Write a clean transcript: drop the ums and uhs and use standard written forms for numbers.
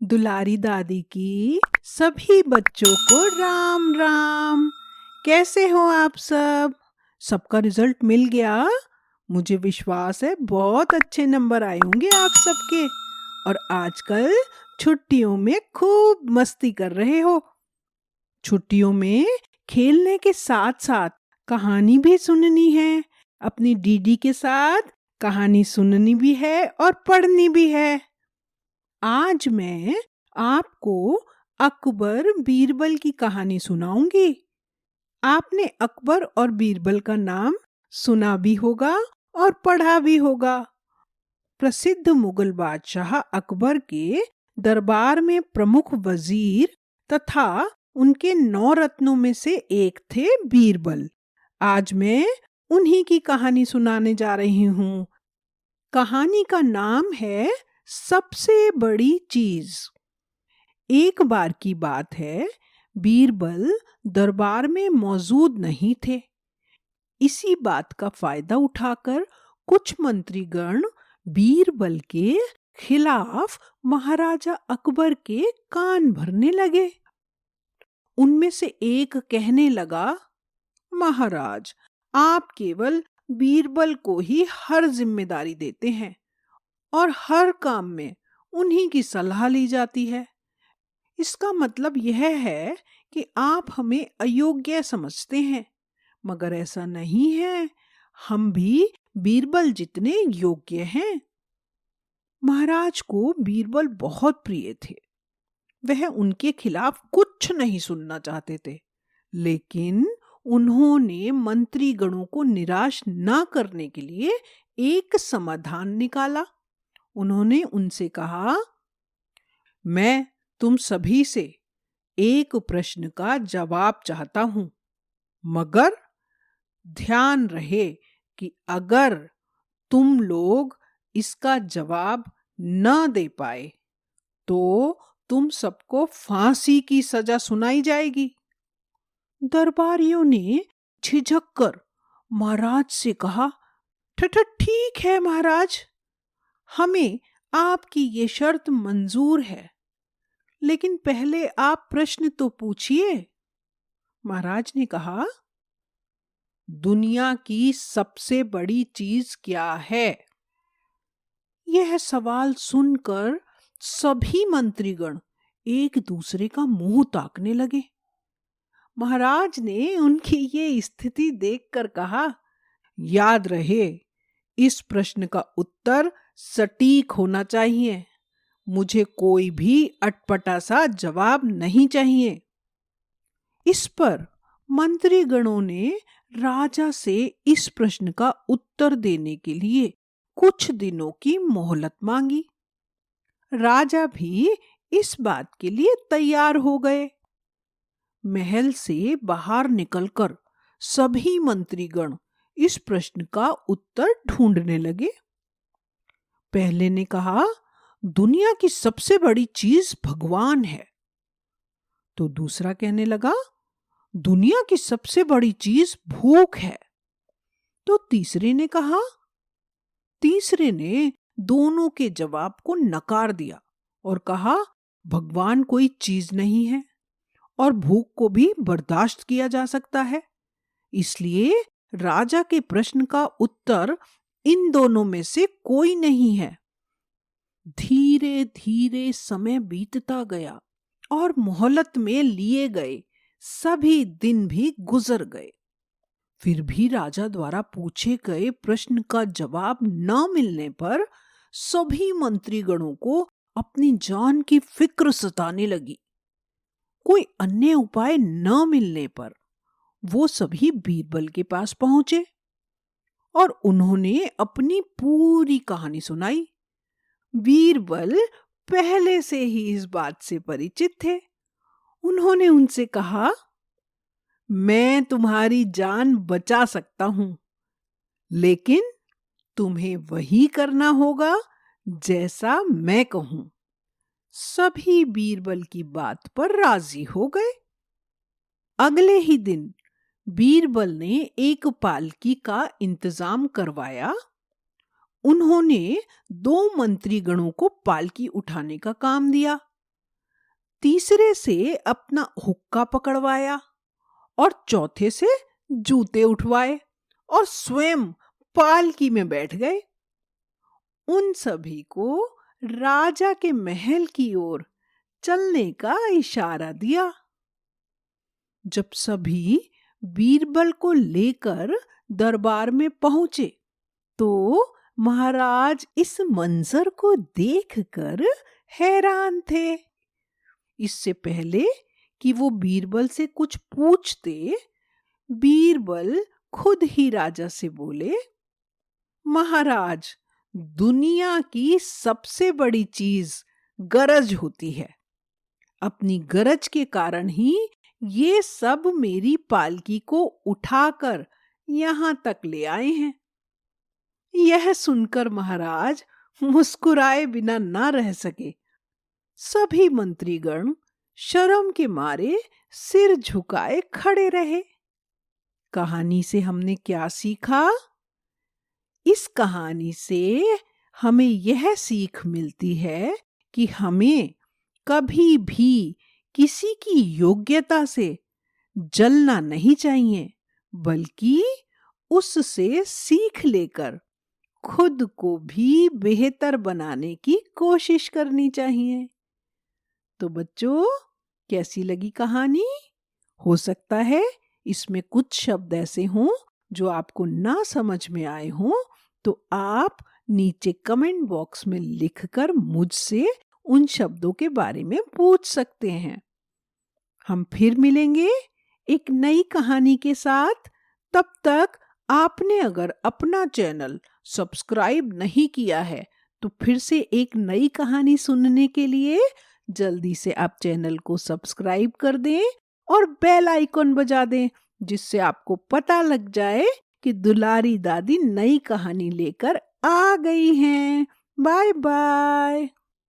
दुलारी दादी की सभी बच्चों को राम राम। कैसे हो आप सब? सबका रिजल्ट मिल गया? मुझे विश्वास है बहुत अच्छे नंबर आए होंगे आप सबके। और आजकल छुट्टियों में खूब मस्ती कर रहे हो। छुट्टियों में खेलने के साथ साथ कहानी भी सुननी है। अपनी दीदी के साथ कहानी सुननी भी है और पढ़नी भी है। आज मैं आपको अकबर बीरबल की कहानी सुनाऊंगी। आपने अकबर और बीरबल का नाम सुना भी होगा और पढ़ा भी होगा। प्रसिद्ध मुगल बादशाह अकबर के दरबार में प्रमुख वजीर तथा उनके 9 रत्नों में से एक थे बीरबल। आज मैं उन्हीं की कहानी सुनाने जा रही हूँ। कहानी का नाम है सबसे बड़ी चीज। एक बार की बात है, बीरबल दरबार में मौजूद नहीं थे। इसी बात का फायदा उठाकर कुछ मंत्रीगण बीरबल के खिलाफ महाराजा अकबर के कान भरने लगे। उनमें से एक कहने लगा, महाराज, आप केवल बीरबल को ही हर जिम्मेदारी देते हैं और हर काम में उन्हीं की सलाह ली जाती है। इसका मतलब यह है कि आप हमें अयोग्य समझते हैं, मगर ऐसा नहीं है। हम भी बीरबल जितने योग्य हैं। महाराज को बीरबल बहुत प्रिय थे। वह उनके खिलाफ कुछ नहीं सुनना चाहते थे, लेकिन उन्होंने मंत्रीगणों को निराश न करने के लिए एक समाधान निकाला। उन्होंने उनसे कहा, मैं तुम सभी से एक प्रश्न का जवाब चाहता हूं, मगर ध्यान रहे कि अगर तुम लोग इसका जवाब न दे पाए तो तुम सबको फांसी की सजा सुनाई जाएगी। दरबारियों ने झिझककर महाराज से कहा, ठीक है महाराज, हमें आपकी ये शर्त मंजूर है, लेकिन पहले आप प्रश्न तो पूछिए। महाराज ने कहा, दुनिया की सबसे बड़ी चीज क्या है? यह सवाल सुनकर सभी मंत्रीगण एक दूसरे का मुंह ताकने लगे। महाराज ने उनकी ये स्थिति देखकर कहा, याद रहे, इस प्रश्न का उत्तर सटीक होना चाहिए। मुझे कोई भी अटपटा सा जवाब नहीं चाहिए। इस पर मंत्रीगणों ने राजा से इस प्रश्न का उत्तर देने के लिए कुछ दिनों की मोहलत मांगी। राजा भी इस बात के लिए तैयार हो गए। महल से बाहर निकलकर सभी मंत्रीगण इस प्रश्न का उत्तर ढूंढने लगे। पहले ने कहा, दुनिया की सबसे बड़ी चीज भगवान है। तो दूसरा कहने लगा, दुनिया की सबसे बड़ी चीज भूख है। तो तीसरे ने दोनों के जवाब को नकार दिया और कहा, भगवान कोई चीज नहीं है और भूख को भी बर्दाश्त किया जा सकता है। इसलिए राजा के प्रश्न का उत्तर इन दोनों में से कोई नहीं है। धीरे धीरे समय बीतता गया और मोहलत में लिए गए सभी दिन भी गुजर गए। फिर भी राजा द्वारा पूछे गए प्रश्न का जवाब न मिलने पर सभी मंत्रीगणों को अपनी जान की फिक्र सताने लगी। कोई अन्य उपाय न मिलने पर वो सभी बीरबल के पास पहुंचे और उन्होंने अपनी पूरी कहानी सुनाई। बीरबल पहले से ही इस बात से परिचित थे। उन्होंने उनसे कहा, मैं तुम्हारी जान बचा सकता हूं, लेकिन तुम्हें वही करना होगा जैसा मैं कहूं। सभी बीरबल की बात पर राजी हो गए। अगले ही दिन बीरबल ने एक पालकी का इंतजाम करवाया। उन्होंने 2 मंत्रीगणों को पालकी उठाने का काम दिया तीसरे से अपना हुक्का पकड़वाया और चौथे से जूते उठवाए और स्वयं पालकी में बैठ गए। उन सभी को राजा के महल की ओर चलने का इशारा दिया। जब सभी बीरबल को लेकर दरबार में पहुंचे तो महाराज इस मंजर को देखकर हैरान थे। इससे पहले कि वो बीरबल से कुछ पूछते, बीरबल खुद ही राजा से बोले, महाराज, दुनिया की सबसे बड़ी चीज गरज होती है। अपनी गरज के कारण ही ये सब मेरी पालकी को उठाकर यहां तक ले आए हैं। यह सुनकर महाराज मुस्कुराए बिना ना रह सके। सभी मंत्रीगण शर्म के मारे सिर झुकाए खड़े रहे। कहानी से हमने क्या सीखा? इस कहानी से हमें यह सीख मिलती है कि हमें कभी भी किसी की योग्यता से जलना नहीं चाहिए, बल्कि उससे सीख लेकर खुद को भी बेहतर बनाने की कोशिश करनी चाहिए। तो बच्चों, कैसी लगी कहानी? हो सकता है इसमें कुछ शब्द ऐसे हों जो आपको ना समझ में आए हों, तो आप नीचे कमेंट बॉक्स में लिखकर मुझसे उन शब्दों के बारे में पूछ सकते हैं। हम फिर मिलेंगे एक नई कहानी के साथ। तब तक आपने अगर अपना चैनल सब्सक्राइब नहीं किया है तो फिर से एक नई कहानी सुनने के लिए जल्दी से आप चैनल को सब्सक्राइब कर दें और बेल आइकॉन बजा दें, जिससे आपको पता लग जाए कि दुलारी दादी नई कहानी लेकर आ गई हैं। Bye bye.